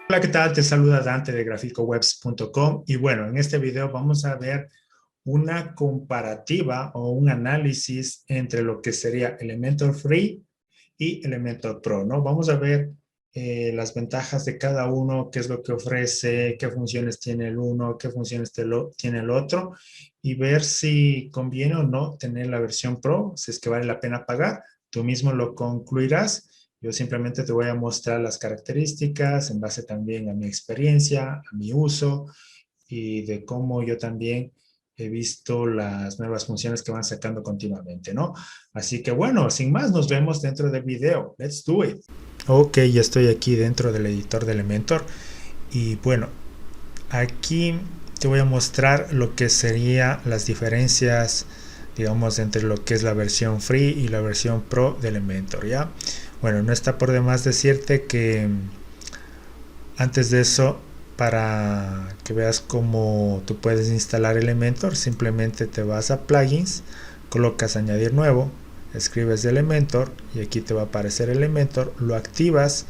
Hola, ¿qué tal? Te saluda Dante de graficowebs.com y bueno, en este video vamos a ver una comparativa o un análisis entre lo que sería Elementor Free y Elementor Pro, ¿no? Vamos a ver las ventajas de cada uno, qué es lo que ofrece, qué funciones tiene el uno, qué funciones tiene el otro y ver si conviene o no tener la versión Pro, si es que vale la pena pagar. Tú mismo lo concluirás. Yo simplemente te voy a mostrar las características en base también a mi experiencia, a mi uso y de cómo yo también he visto las nuevas funciones que van sacando continuamente, ¿no? Así que bueno, sin más, nos vemos dentro del video. Let's do it. Ok, ya estoy aquí dentro del editor de Elementor y bueno, aquí te voy a mostrar lo que serían las diferencias, digamos, entre lo que es la versión free y la versión pro de Elementor, ¿ya? Bueno, no está por demás decirte que antes de eso, para que veas cómo tú puedes instalar Elementor, simplemente te vas a plugins, colocas añadir nuevo, escribes Elementor y aquí te va a aparecer Elementor, lo activas,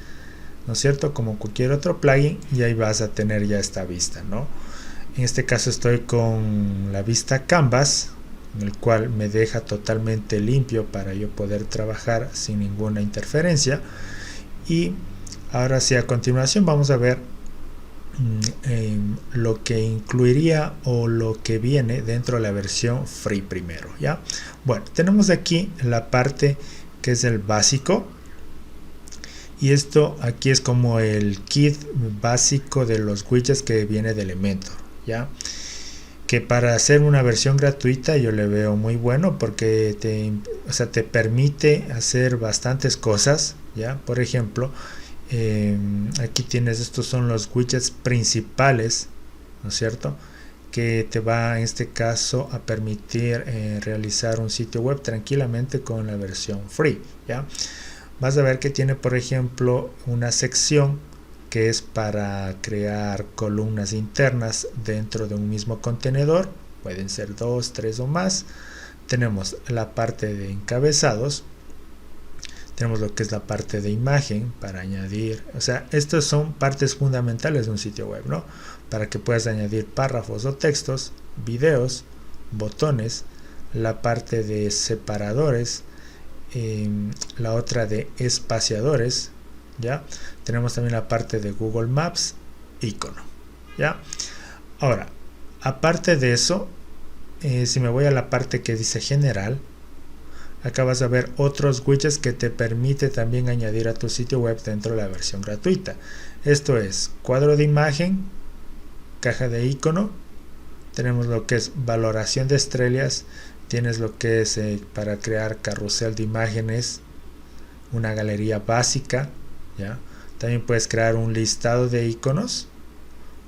¿no es cierto? Como cualquier otro plugin y ahí vas a tener ya esta vista, ¿no? En este caso estoy con la vista Canvas, en el cual me deja totalmente limpio para yo poder trabajar sin ninguna interferencia. Y ahora sí, a continuación vamos a ver lo que incluiría o lo que viene dentro de la versión free primero, ¿ya? Bueno, tenemos aquí la parte que es el básico. Y esto aquí es como el kit básico de los widgets que viene de Elementor, ¿ya? Que para hacer una versión gratuita yo le veo muy bueno porque te permite hacer bastantes cosas, ¿ya? Por ejemplo, aquí tienes, estos son los widgets principales, ¿no es cierto? Que te va en este caso a permitir realizar un sitio web tranquilamente con la versión free, ¿ya? Vas a ver que tiene, por ejemplo, una sección que es para crear columnas internas dentro de un mismo contenedor, pueden ser 2, 3 o más. Tenemos la parte de encabezados, tenemos lo que es la parte de imagen para añadir, o sea, estas son partes fundamentales de un sitio web, ¿no? Para que puedas añadir párrafos o textos, videos, botones, la parte de separadores, la otra de espaciadores, ya tenemos también la parte de Google Maps, icono, ya. Ahora, aparte de eso, si me voy a la parte que dice general, acá vas a ver otros widgets que te permite también añadir a tu sitio web dentro de la versión gratuita. Esto es cuadro de imagen, caja de icono, tenemos lo que es valoración de estrellas, tienes lo que es para crear carrusel de imágenes, una galería básica, ¿ya? También puedes crear un listado de iconos,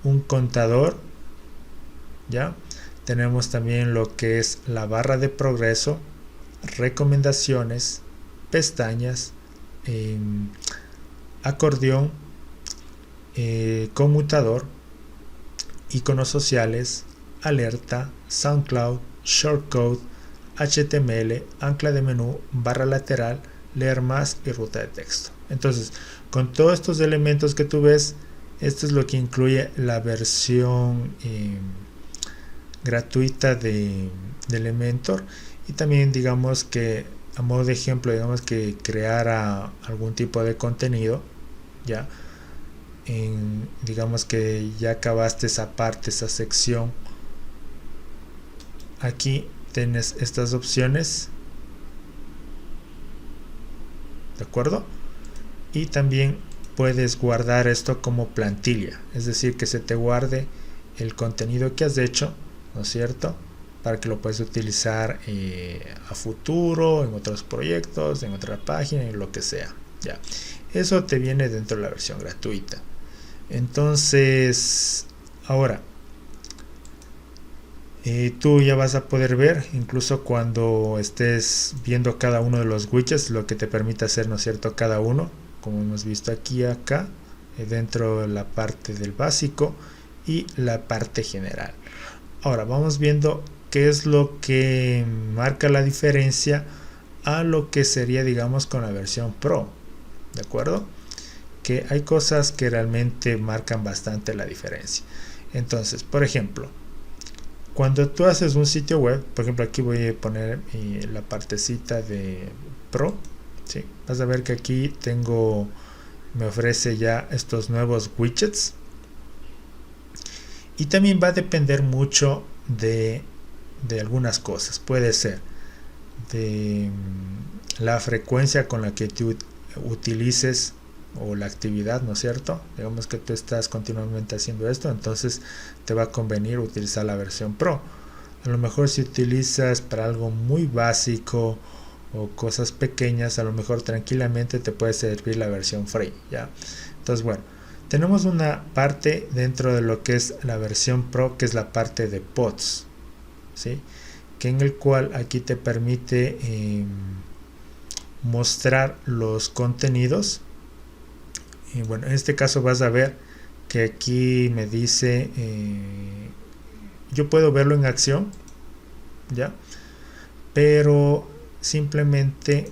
un contador, ¿ya? Tenemos también lo que es la barra de progreso, recomendaciones, pestañas, acordeón, conmutador, iconos sociales, alerta, SoundCloud, shortcode, HTML, ancla de menú, barra lateral, leer más y ruta de texto. Entonces, con todos estos elementos que tú ves, esto es lo que incluye la versión gratuita de Elementor. Y también digamos que a modo de ejemplo, digamos que creara algún tipo de contenido, ya digamos que ya acabaste esa parte, esa sección. Aquí tienes estas opciones, ¿de acuerdo? Y también puedes guardar esto como plantilla, es decir, que se te guarde el contenido que has hecho, ¿no es cierto? Para que lo puedas utilizar a futuro, en otros proyectos, en otra página, en lo que sea, ya. Eso te viene dentro de la versión gratuita. Entonces, ahora, tú ya vas a poder ver, incluso cuando estés viendo cada uno de los widgets, lo que te permite hacer, ¿no es cierto?, cada uno, como hemos visto aquí, acá, dentro de la parte del básico y la parte general. Ahora, vamos viendo qué es lo que marca la diferencia a lo que sería, digamos, con la versión Pro, ¿de acuerdo? porque hay cosas que realmente marcan bastante la diferencia. Entonces, por ejemplo, cuando tú haces un sitio web, por ejemplo, aquí voy a poner la partecita de Pro, ¿sí? Vas a ver que aquí me ofrece ya estos nuevos widgets, y también va a depender mucho de algunas cosas. Puede ser de la frecuencia con la que tú utilices o la actividad, ¿no es cierto? Digamos que tú estás continuamente haciendo esto, entonces te va a convenir utilizar la versión Pro. A lo mejor si utilizas para algo muy básico o cosas pequeñas, a lo mejor tranquilamente te puede servir la versión Free, ¿ya? Entonces, bueno, tenemos una parte dentro de lo que es la versión Pro, que es la parte de pods, ¿sí? Que en el cual aquí te permite mostrar los contenidos. Y bueno, en este caso vas a ver que aquí me dice yo puedo verlo en acción, ya, pero simplemente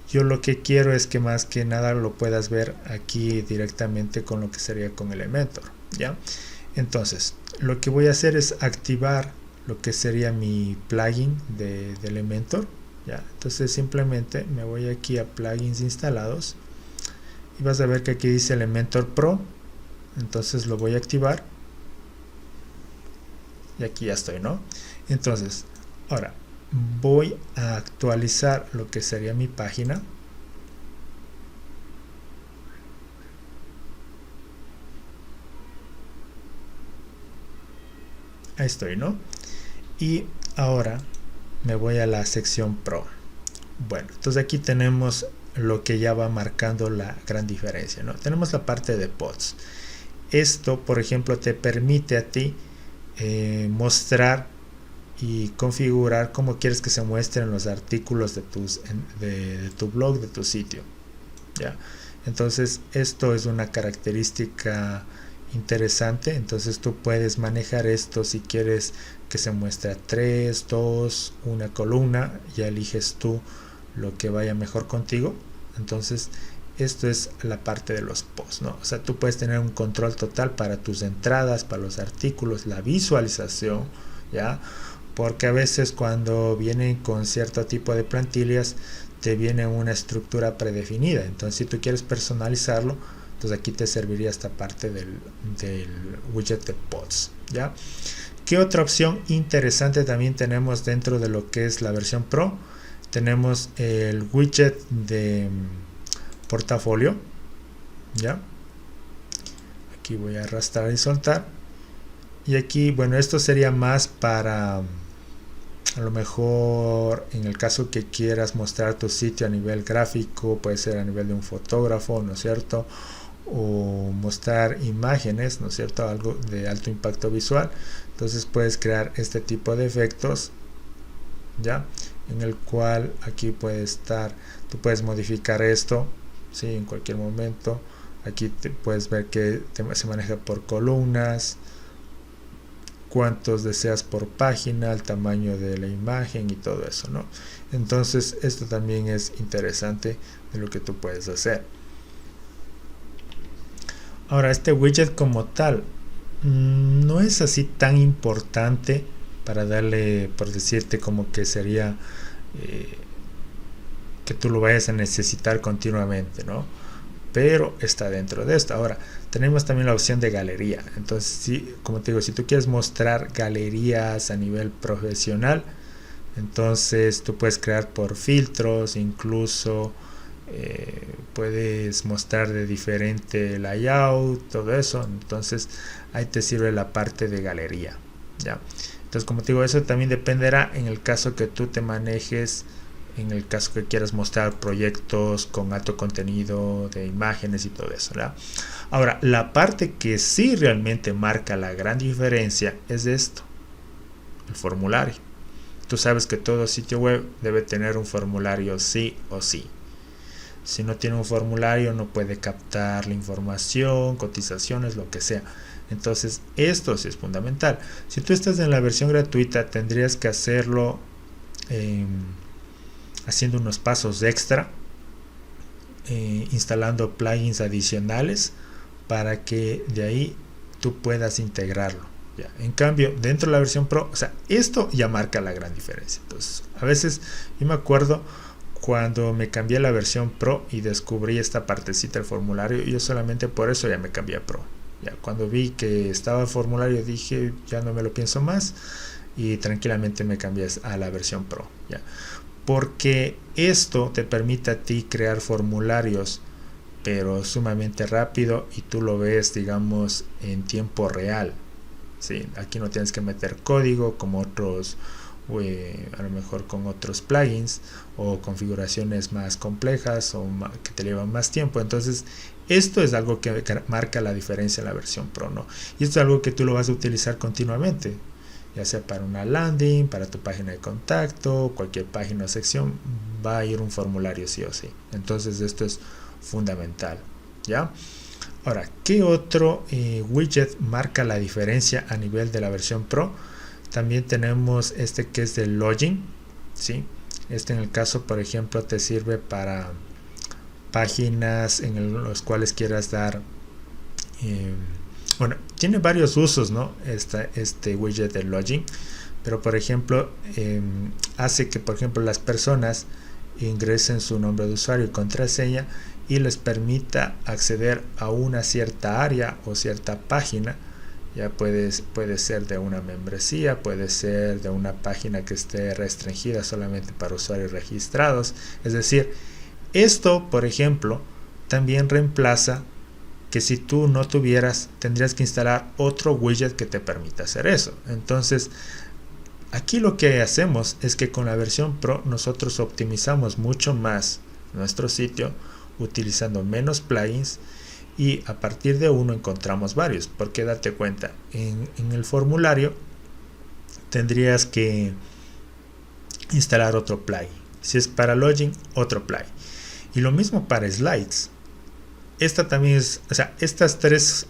yo lo que quiero es que más que nada lo puedas ver aquí directamente con lo que sería con Elementor, ya. Entonces lo que voy a hacer es activar lo que sería mi plugin de Elementor, ya. Entonces simplemente me voy aquí a plugins instalados y vas a ver que aquí dice Elementor Pro, entonces lo voy a activar y aquí ya estoy, ¿no? Entonces ahora voy a actualizar lo que sería mi página. Ahí estoy, ¿no? Y ahora me voy a la sección Pro. Bueno, entonces aquí tenemos lo que ya va marcando la gran diferencia, ¿no? Tenemos la parte de pods. Esto, por ejemplo, te permite a ti mostrar y configurar cómo quieres que se muestren los artículos de tu blog, de tu sitio, ¿ya? Entonces esto es una característica interesante. Entonces tú puedes manejar esto si quieres que se muestre a 3, 2, una columna, ya eliges tú lo que vaya mejor contigo. Entonces esto es la parte de los posts, ¿no? O sea, tú puedes tener un control total para tus entradas, para los artículos, la visualización, ¿ya? Porque a veces cuando vienen con cierto tipo de plantillas te viene una estructura predefinida. Entonces si tú quieres personalizarlo, entonces aquí te serviría esta parte del widget de pods, ¿ya? ¿Qué otra opción interesante también tenemos dentro de lo que es la versión Pro? Tenemos el widget de portafolio, ¿ya? Aquí voy a arrastrar y soltar. Y aquí, bueno, esto sería más para a lo mejor en el caso que quieras mostrar tu sitio a nivel gráfico, puede ser a nivel de un fotógrafo, ¿no es cierto? O mostrar imágenes, ¿no es cierto? Algo de alto impacto visual. Entonces puedes crear este tipo de efectos, ¿ya? En el cual aquí puede estar, tú puedes modificar esto, ¿sí? En cualquier momento. Aquí puedes ver que se maneja por columnas, cuántos deseas por página, el tamaño de la imagen y todo eso, ¿no? Entonces esto también es interesante de lo que tú puedes hacer. Ahora, este widget como tal no es así tan importante para darle, por decirte, como que sería que tú lo vayas a necesitar continuamente, ¿no? Pero está dentro de esto. Ahora, tenemos también la opción de galería. Entonces, sí, como te digo, si tú quieres mostrar galerías a nivel profesional, entonces tú puedes crear por filtros, incluso puedes mostrar de diferente layout, todo eso. Entonces ahí te sirve la parte de galería, ¿ya? Entonces, como te digo, eso también dependerá en el caso que tú te manejes, en el caso que quieras mostrar proyectos con alto contenido de imágenes y todo eso, ¿verdad? Ahora, la parte que sí realmente marca la gran diferencia es esto, el formulario. Tú sabes que todo sitio web debe tener un formulario sí o sí. Si no tiene un formulario no puede captar la información, cotizaciones, lo que sea. Entonces esto sí es fundamental. Si tú estás en la versión gratuita tendrías que hacerlo haciendo unos pasos extra, instalando plugins adicionales para que de ahí tú puedas integrarlo. Ya. En cambio, dentro de la versión Pro, o sea, esto ya marca la gran diferencia. Entonces, a veces yo me acuerdo cuando me cambié a la versión Pro y descubrí esta partecita del formulario, yo solamente por eso ya me cambié a Pro. Ya, cuando vi que estaba el formulario dije, ya no me lo pienso más, y tranquilamente me cambié a la versión Pro. Ya. Porque esto te permite a ti crear formularios, pero sumamente rápido, y tú lo ves, digamos, en tiempo real. ¿Sí? Aquí no tienes que meter código como otros, a lo mejor con otros plugins o configuraciones más complejas o que te llevan más tiempo. Entonces esto es algo que marca la diferencia en la versión Pro, ¿no? Y esto es algo que tú lo vas a utilizar continuamente, ya sea para una landing, para tu página de contacto, cualquier página o sección va a ir un formulario sí o sí. Entonces esto es fundamental, ¿ya? Ahora, ¿qué otro widget marca la diferencia a nivel de la versión Pro? También tenemos este que es del login, ¿sí? Este en el caso, por ejemplo, te sirve para páginas en los cuales quieras dar, bueno, tiene varios usos, ¿no? Este widget del login, pero por ejemplo, hace que, por ejemplo, las personas ingresen su nombre de usuario y contraseña y les permita acceder a una cierta área o cierta página. Ya puede ser de una membresía, puede ser de una página que esté restringida solamente para usuarios registrados. Es decir, esto, por ejemplo, también reemplaza que si tú no tuvieras, tendrías que instalar otro widget que te permita hacer eso. Entonces, aquí lo que hacemos es que con la versión Pro nosotros optimizamos mucho más nuestro sitio utilizando menos plugins, y a partir de uno encontramos varios, porque date cuenta, en el formulario tendrías que instalar otro plugin, si es para login, otro plugin, y lo mismo para slides. Esta también es, o sea, estas tres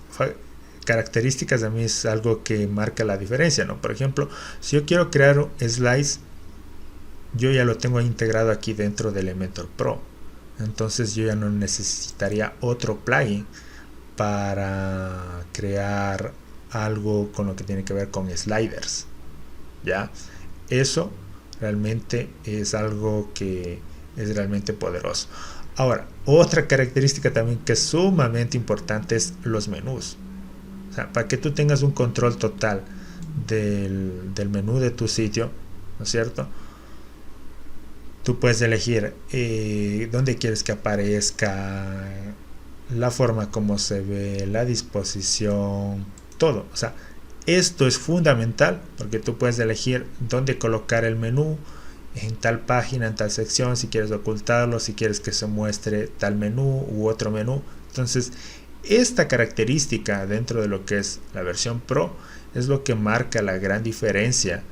características a mí es algo que marca la diferencia, ¿no? Por ejemplo, si yo quiero crear slides, yo ya lo tengo integrado aquí dentro de Elementor Pro. Entonces yo ya no necesitaría otro plugin para crear algo con lo que tiene que ver con sliders. Ya, eso realmente es algo que es realmente poderoso. Ahora, otra característica también que es sumamente importante es los menús. O sea, para que tú tengas un control total del menú de tu sitio, ¿no es cierto? Tú puedes elegir dónde quieres que aparezca, la forma como se ve, la disposición, todo. O sea, esto es fundamental porque tú puedes elegir dónde colocar el menú, en tal página, en tal sección, si quieres ocultarlo, si quieres que se muestre tal menú u otro menú. Entonces, esta característica dentro de lo que es la versión Pro es lo que marca la gran diferencia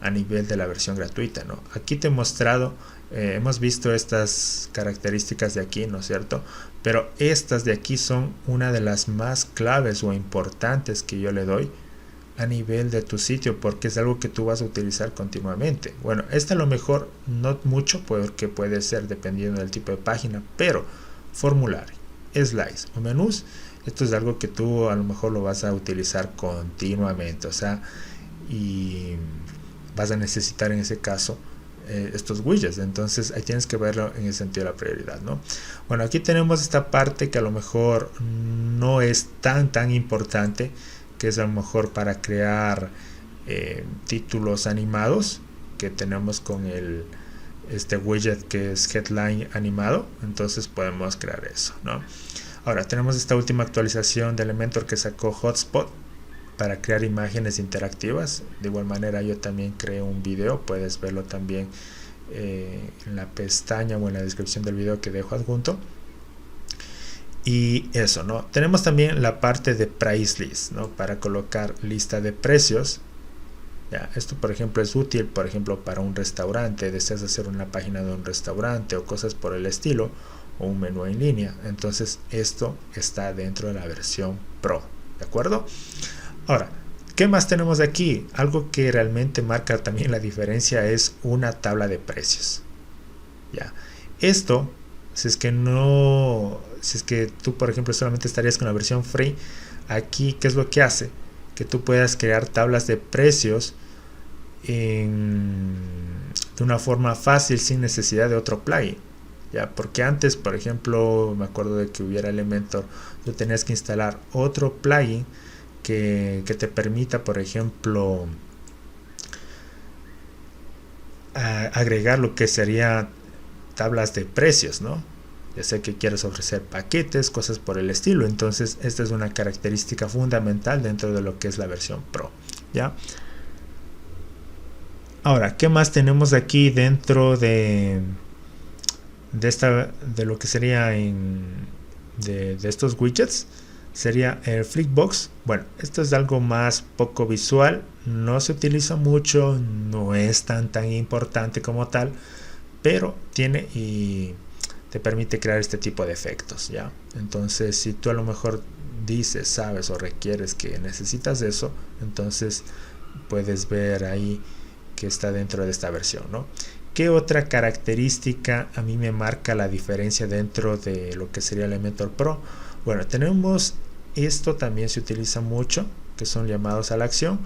a nivel de la versión gratuita, ¿no? Aquí te he mostrado, hemos visto estas características de aquí, ¿no es cierto? Pero estas de aquí son una de las más claves o importantes que yo le doy a nivel de tu sitio, porque es algo que tú vas a utilizar continuamente. Bueno, esta a lo mejor no mucho, porque puede ser dependiendo del tipo de página, pero formulario, slides o menús, esto es algo que tú a lo mejor lo vas a utilizar continuamente, o sea, y vas a necesitar en ese caso estos widgets. Entonces ahí tienes que verlo en el sentido de la prioridad, ¿no? Bueno, aquí tenemos esta parte que a lo mejor no es tan importante, que es a lo mejor para crear títulos animados, que tenemos con este widget que es headline animado. Entonces podemos crear eso, ¿no? Ahora tenemos esta última actualización de Elementor que sacó Hotspot para crear imágenes interactivas. De igual manera yo también creé un video, puedes verlo también en la pestaña o en la descripción del video que dejo adjunto. Y eso, ¿no? Tenemos también la parte de price list, ¿no? Para colocar lista de precios. Ya, esto por ejemplo es útil, por ejemplo, para un restaurante, deseas hacer una página de un restaurante o cosas por el estilo, o un menú en línea. Entonces esto está dentro de la versión Pro, ¿de acuerdo? Ahora, ¿qué más tenemos aquí? Algo que realmente marca también la diferencia es una tabla de precios. Ya, esto Si es que no, si es que tú por ejemplo solamente estarías con la versión free, aquí ¿qué es lo que hace? Que tú puedas crear tablas de precios de una forma fácil sin necesidad de otro plugin. Ya, porque antes, por ejemplo, me acuerdo de que hubiera Elementor, tú tenías que instalar otro plugin que te permita, por ejemplo, agregar lo que sería tablas de precios, ¿no? Ya sé que quieres ofrecer paquetes, cosas por el estilo. Entonces, esta es una característica fundamental dentro de lo que es la versión Pro, ¿ya? Ahora, ¿qué más tenemos aquí dentro de lo que sería de estos widgets? Sería el Flipbox. Bueno, esto es algo más poco visual, no se utiliza mucho, no es tan importante como tal, pero tiene y te permite crear este tipo de efectos, ¿ya? Entonces, si tú a lo mejor dices, sabes o requieres que necesitas eso, entonces puedes ver ahí que está dentro de esta versión, ¿no? ¿Qué otra característica a mí me marca la diferencia dentro de lo que sería Elementor Pro? Bueno, tenemos esto, también se utiliza mucho, que son llamados a la acción,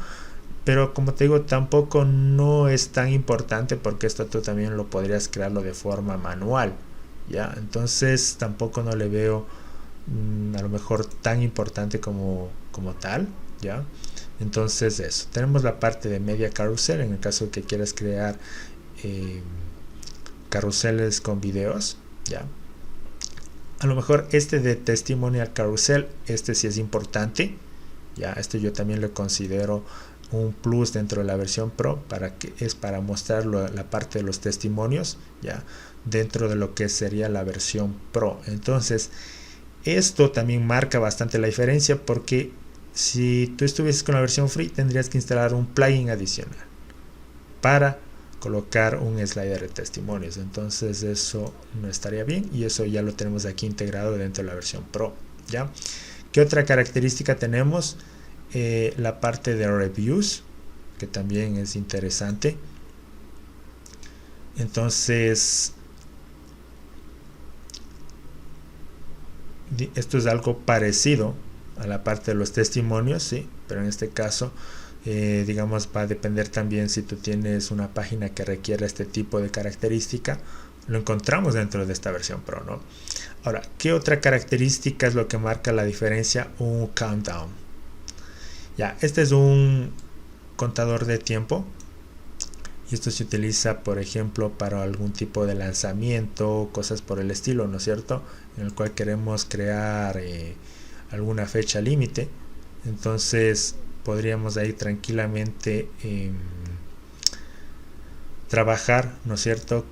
pero como te digo, tampoco no es tan importante porque esto tú también lo podrías crearlo de forma manual, ¿ya? Entonces tampoco no le veo a lo mejor tan importante como tal, ¿ya? Entonces eso, tenemos la parte de media carrusel en el caso de que quieras crear carruseles con videos, ¿ya? A lo mejor este de testimonial carousel, este sí es importante, ya, este yo también lo considero un plus dentro de la versión Pro, para mostrar la parte de los testimonios, ya, dentro de lo que sería la versión Pro. Entonces esto también marca bastante la diferencia, porque si tú estuvieses con la versión free tendrías que instalar un plugin adicional para colocar un slider de testimonios. Entonces eso no estaría bien, y eso ya lo tenemos aquí integrado dentro de la versión Pro, ¿ya? ¿Qué otra característica tenemos? La parte de reviews, que también es interesante. Entonces esto es algo parecido a la parte de los testimonios, sí, pero en este caso digamos va a depender también si tú tienes una página que requiera este tipo de característica. Lo encontramos dentro de esta versión Pro, ¿no? Ahora, ¿qué otra característica es lo que marca la diferencia? Un countdown. Ya, este es un contador de tiempo, y esto se utiliza por ejemplo para algún tipo de lanzamiento, cosas por el estilo, ¿no es cierto?, en el cual queremos crear alguna fecha límite. Entonces podríamos ahí tranquilamente trabajar, ¿no es cierto?,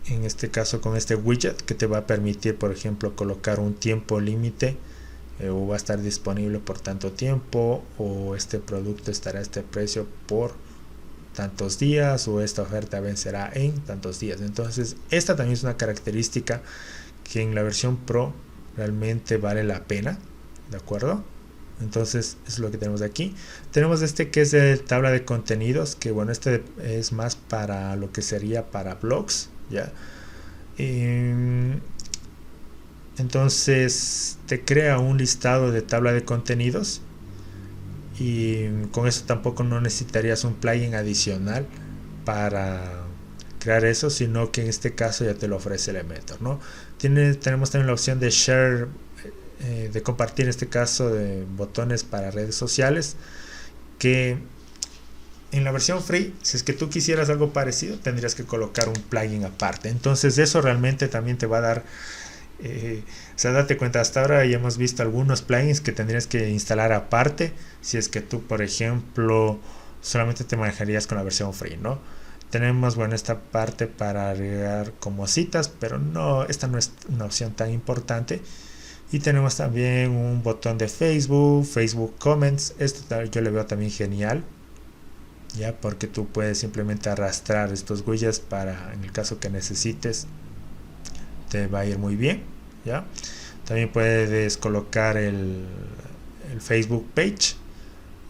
en este caso con este widget, que te va a permitir por ejemplo colocar un tiempo límite, o va a estar disponible por tanto tiempo, o este producto estará a este precio por tantos días, o esta oferta vencerá en tantos días. Entonces esta también es una característica que en la versión Pro realmente vale la pena, ¿de acuerdo? Entonces es lo que tenemos aquí. Tenemos este que es de tabla de contenidos, que bueno, este es más para lo que sería para blogs, ¿ya? Entonces te crea un listado de tabla de contenidos, y con eso tampoco no necesitarías un plugin adicional para crear eso, sino que en este caso ya te lo ofrece Elementor, ¿no? Tenemos también la opción de share, de compartir, en este caso de botones para redes sociales, que en la versión free, si es que tú quisieras algo parecido, tendrías que colocar un plugin aparte. Entonces eso realmente también te va a dar o sea, date cuenta, hasta ahora ya hemos visto algunos plugins que tendrías que instalar aparte si es que tú por ejemplo solamente te manejarías con la versión free, ¿no? Tenemos, bueno, esta parte para agregar como citas, pero no, esta no es una opción tan importante. Y tenemos también un botón de Facebook Comments. Esto yo le veo también genial, ya, porque tú puedes simplemente arrastrar estos widgets para, en el caso que necesites, te va a ir muy bien, ya. También puedes colocar el Facebook page,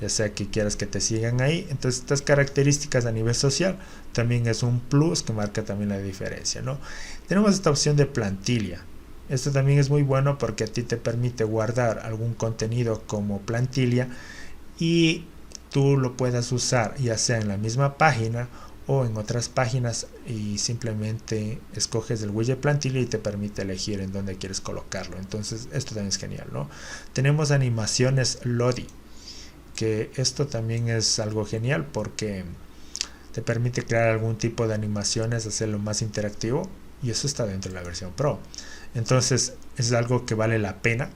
ya sea que quieras que te sigan ahí. Entonces estas características a nivel social también es un plus que marca también la diferencia, ¿no? Tenemos esta opción de plantilla. Esto también es muy bueno porque a ti te permite guardar algún contenido como plantilla y tú lo puedas usar ya sea en la misma página o en otras páginas, y simplemente escoges el widget plantilla y te permite elegir en dónde quieres colocarlo. Entonces esto también es genial, ¿no? Tenemos animaciones Lodi, que esto también es algo genial porque te permite crear algún tipo de animaciones, hacerlo más interactivo, y eso está dentro de la versión Pro. Entonces es algo que vale la pena.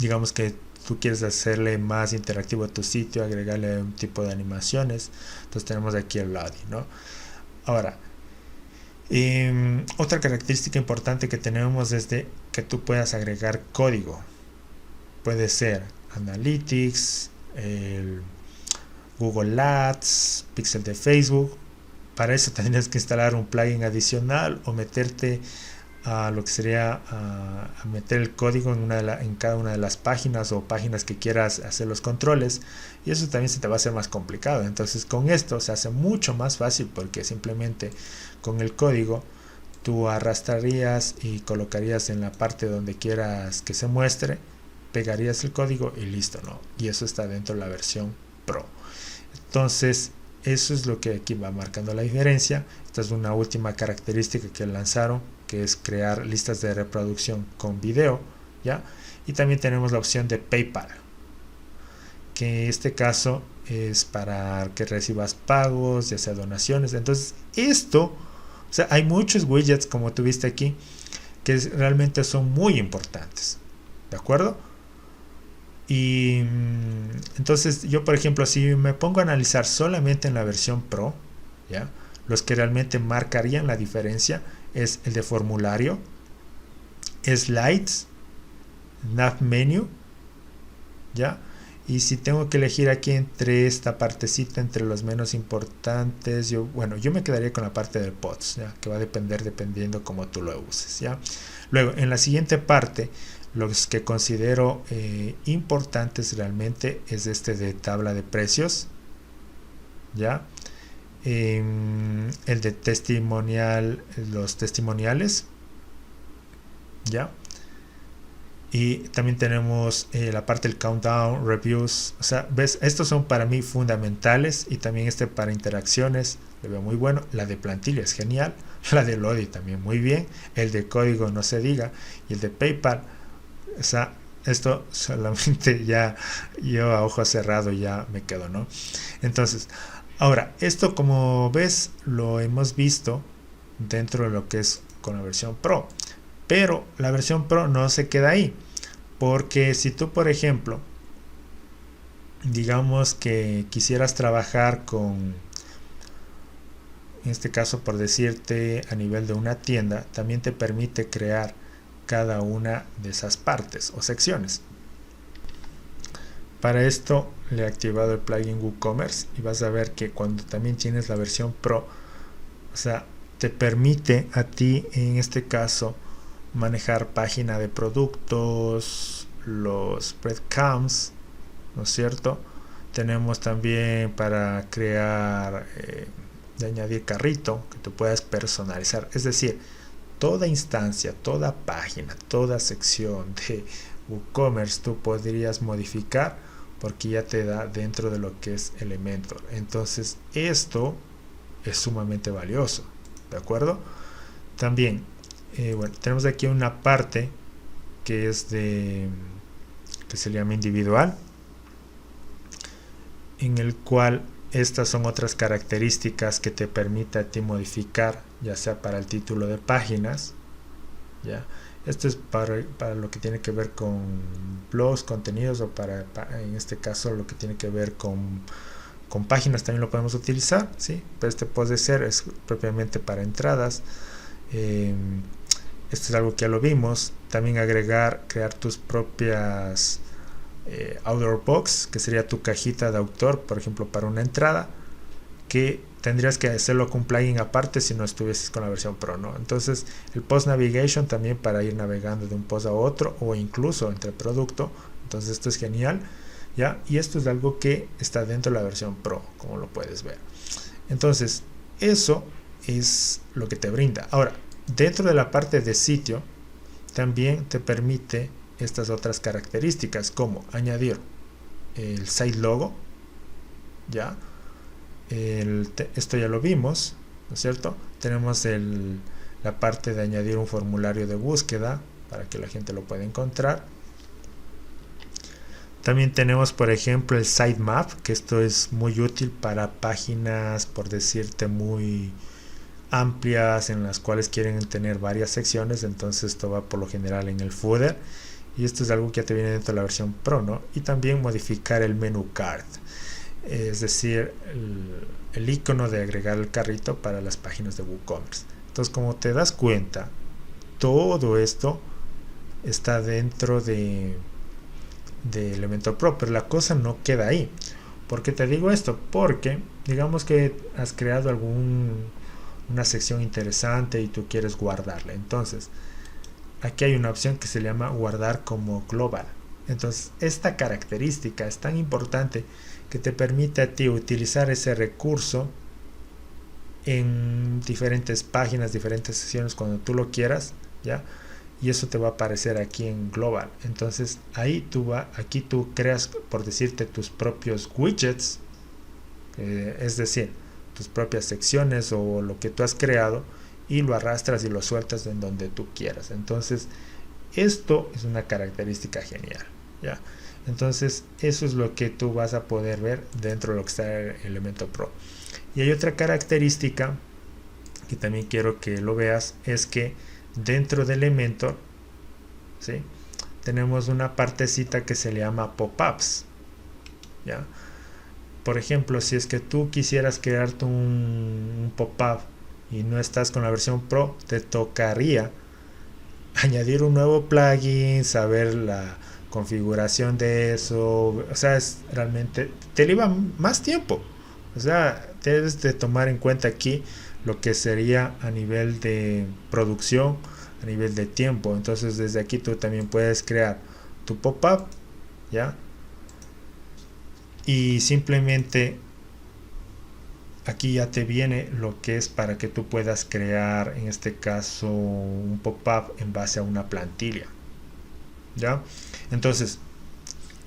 Digamos que tú quieres hacerle más interactivo a tu sitio, agregarle un tipo de animaciones, entonces tenemos aquí el Lodi, ¿no? Ahora, otra característica importante que tenemos es de que tú puedas agregar código. Puede ser Analytics, el Google Ads, Pixel de Facebook. Para eso tendrías que instalar un plugin adicional o meterte a lo que sería a meter el código en cada una de las páginas o páginas que quieras hacer los controles, y eso también se te va a hacer más complicado. Entonces con esto se hace mucho más fácil porque simplemente con el código tú arrastrarías y colocarías en la parte donde quieras que se muestre, pegarías el código y listo, ¿no? Y eso está dentro de la versión Pro. Entonces eso es lo que aquí va marcando la diferencia. Esta es una última característica que lanzaron, que es crear listas de reproducción con video, ¿ya? Y también tenemos la opción de PayPal, que en este caso es para que recibas pagos, ya sea donaciones. Entonces esto, o sea, hay muchos widgets como tuviste aquí que realmente son muy importantes, ¿de acuerdo? Y entonces yo, por ejemplo, si me pongo a analizar solamente en la versión Pro, ¿ya? Los que realmente marcarían la diferencia es el de formulario, slides, nav menu, ¿ya? Y si tengo que elegir aquí entre esta partecita, entre los menos importantes, yo me quedaría con la parte del pods, ¿ya? Que va a depender dependiendo cómo tú lo uses, ¿ya? Luego, en la siguiente parte, los que considero importantes realmente es este de tabla de precios, ¿ya? El de testimonial, los testimoniales, ¿ya? Y también tenemos la parte del countdown, reviews. O sea, ves, estos son para mí fundamentales. Y también este para interacciones, lo veo muy bueno. La de plantilla es genial. La de Lodi también muy bien. El de código no se diga. Y el de PayPal, o sea, esto solamente ya yo a ojo cerrado ya me quedo, ¿no? Entonces, ahora, esto como ves lo hemos visto dentro de lo que es con la versión Pro. Pero la versión Pro no se queda ahí, porque si tú, por ejemplo, digamos que quisieras trabajar con, en este caso por decirte a nivel de una tienda, también te permite crear cada una de esas partes o secciones. Para esto le he activado el plugin WooCommerce y vas a ver que cuando también tienes la versión Pro, o sea, te permite a ti en este caso manejar página de productos, los breadcrumbs, ¿no es cierto? Tenemos también para crear, de añadir carrito, que tú puedas personalizar, es decir, toda instancia, toda página, toda sección de WooCommerce tú podrías modificar porque ya te da dentro de lo que es Elementor. Entonces esto es sumamente valioso, ¿de acuerdo? También tenemos aquí una parte que es que se llama individual, en el cual estas son otras características que te permite a ti modificar, ya sea para el título de páginas, ¿ya? Esto es para lo que tiene que ver con blogs, contenidos, o para en este caso lo que tiene que ver con páginas también lo podemos utilizar, ¿sí? Pero este puede ser, es propiamente para entradas. Esto es algo que ya lo vimos. También crear tus propias outdoor box, que sería tu cajita de autor, por ejemplo, para una entrada, que tendrías que hacerlo con un plugin aparte si no estuvieses con la versión Pro, ¿no? Entonces el post navigation también para ir navegando de un post a otro o incluso entre producto. Entonces esto es genial. ¿ya? Y esto es algo que está dentro de la versión Pro, como lo puedes ver. Entonces, eso es lo que te brinda. Ahora, dentro de la parte de sitio, también te permite estas otras características, como añadir el site logo, ¿ya? Esto ya lo vimos, ¿no es cierto? Tenemos la parte de añadir un formulario de búsqueda para que la gente lo pueda encontrar. También tenemos, por ejemplo, el sitemap, que esto es muy útil para páginas, por decirte, muy amplias, en las cuales quieren tener varias secciones. Entonces esto va por lo general en el footer, y esto es algo que ya te viene dentro de la versión Pro, ¿no? Y también modificar el menu card, es decir, el icono de agregar el carrito para las páginas de WooCommerce. Entonces, como te das cuenta, todo esto está dentro de Elementor Pro, pero la cosa no queda ahí. ¿Por qué te digo esto? Porque digamos que has creado una sección interesante y tú quieres guardarla. Entonces, aquí hay una opción que se llama guardar como global. Entonces, esta característica es tan importante que te permite a ti utilizar ese recurso en diferentes páginas, diferentes secciones cuando tú lo quieras, ¿ya? Y eso te va a aparecer aquí en global. Entonces ahí aquí tú creas, por decirte, tus propios widgets, es decir, tus propias secciones o lo que tú has creado, y lo arrastras y lo sueltas en donde tú quieras. Entonces esto es una característica genial, ¿ya? Entonces eso es lo que tú vas a poder ver dentro de lo que está el Elementor Pro. Y hay otra característica que también quiero que lo veas, es que dentro de Elementor, ¿sí?, tenemos una partecita que se le llama pop-ups, ¿ya? Por ejemplo, si es que tú quisieras crearte un pop-up y no estás con la versión Pro, te tocaría añadir un nuevo plugin, saber la configuración de eso. O sea, realmente te lleva más tiempo. O sea, debes de tomar en cuenta aquí lo que sería a nivel de producción, a nivel de tiempo. Entonces desde aquí tú también puedes crear tu pop-up, ¿ya? Y simplemente aquí ya te viene lo que es para que tú puedas crear, en este caso, un pop-up en base a una plantilla, ¿ya? Entonces,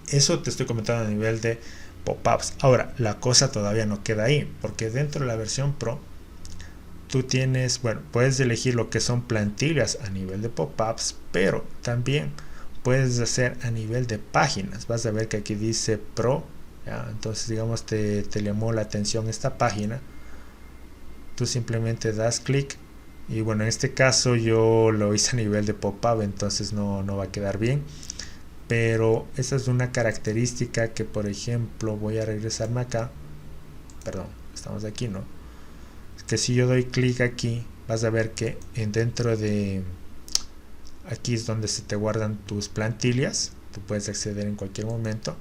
eso te estoy comentando a nivel de pop-ups. Ahora, la cosa todavía no queda ahí, porque dentro de la versión Pro tú tienes, bueno, puedes elegir lo que son plantillas a nivel de pop-ups, pero también puedes hacer a nivel de páginas. Vas a ver que aquí dice Pro, ¿ya? Entonces, digamos, te llamó la atención esta página, tú simplemente das clic, y bueno, en este caso yo lo hice a nivel de pop-up, entonces no va a quedar bien. Pero esa es una característica que, por ejemplo, voy a regresarme acá, perdón, estamos aquí, ¿no? Es que si yo doy clic aquí, vas a ver que dentro de aquí es donde se te guardan tus plantillas, tú puedes acceder en cualquier momento,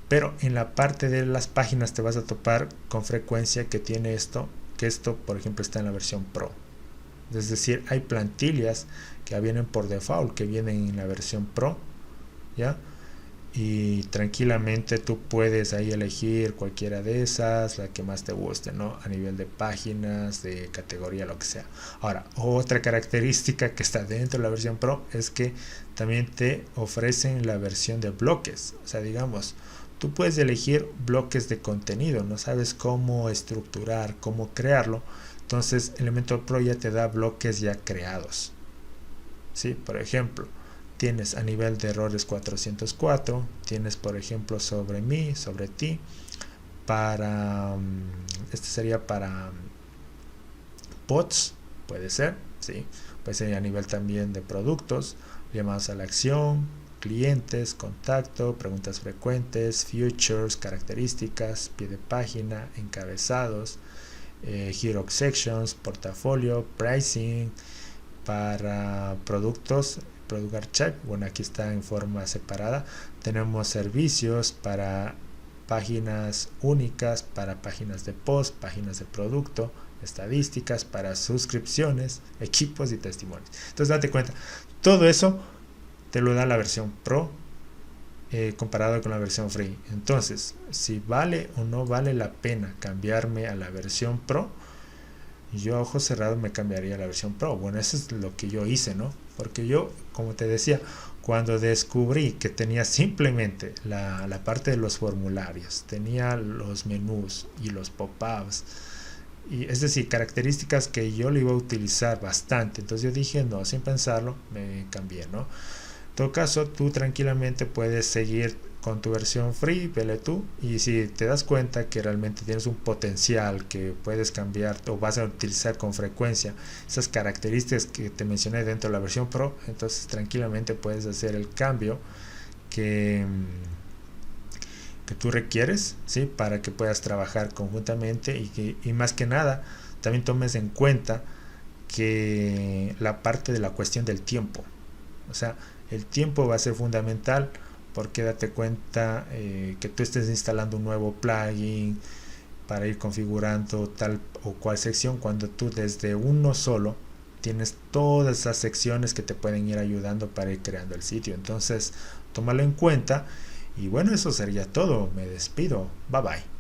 pero en la parte de las páginas te vas a topar con frecuencia que tiene esto, que esto, por ejemplo, está en la versión Pro. Es decir, hay plantillas que vienen por default, que vienen en la versión Pro, ¿ya? Y tranquilamente tú puedes ahí elegir cualquiera de esas, la que más te guste, ¿no? A nivel de páginas, de categoría, lo que sea. Ahora, otra característica que está dentro de la versión Pro es que también te ofrecen la versión de bloques. O sea, digamos, tú puedes elegir bloques de contenido, no sabes cómo estructurar, cómo crearlo. Entonces Elementor Pro ya te da bloques ya creados, ¿sí? Por ejemplo, tienes a nivel de errores 404, tienes, por ejemplo, sobre mí, sobre ti, para este sería para bots, puede ser, ¿sí? Puede ser a nivel también de productos, llamados a la acción, clientes, contacto, preguntas frecuentes, features, características, pie de página, encabezados, hero sections, portafolio, pricing. Para productos, Product Archive, bueno, aquí está en forma separada. Tenemos servicios para páginas únicas, para páginas de post, páginas de producto, estadísticas para suscripciones, equipos y testimonios. Entonces date cuenta, todo eso te lo da la versión Pro, comparado con la versión free. Entonces, si vale o no vale la pena cambiarme a la versión Pro, yo a ojos cerrados me cambiaría a la versión Pro. Bueno, eso es lo que yo hice, ¿no? Porque yo, como te decía, cuando descubrí que tenía simplemente la parte de los formularios, tenía los menús y los pop-ups, y es decir, características que yo lo iba a utilizar bastante, entonces yo dije, no, sin pensarlo, me cambié, ¿no? En todo caso, tú tranquilamente puedes seguir con tu versión free, vele tú, y si te das cuenta que realmente tienes un potencial que puedes cambiar o vas a utilizar con frecuencia esas características que te mencioné dentro de la versión Pro, entonces tranquilamente puedes hacer el cambio que, que tú requieres, ¿sí? Para que puedas trabajar conjuntamente y más que nada también tomes en cuenta que la parte de la cuestión del tiempo, o sea, el tiempo va a ser fundamental, porque date cuenta que tú estés instalando un nuevo plugin para ir configurando tal o cual sección, cuando tú desde uno solo tienes todas esas secciones que te pueden ir ayudando para ir creando el sitio. Entonces tómalo en cuenta y bueno, eso sería todo, me despido, bye bye.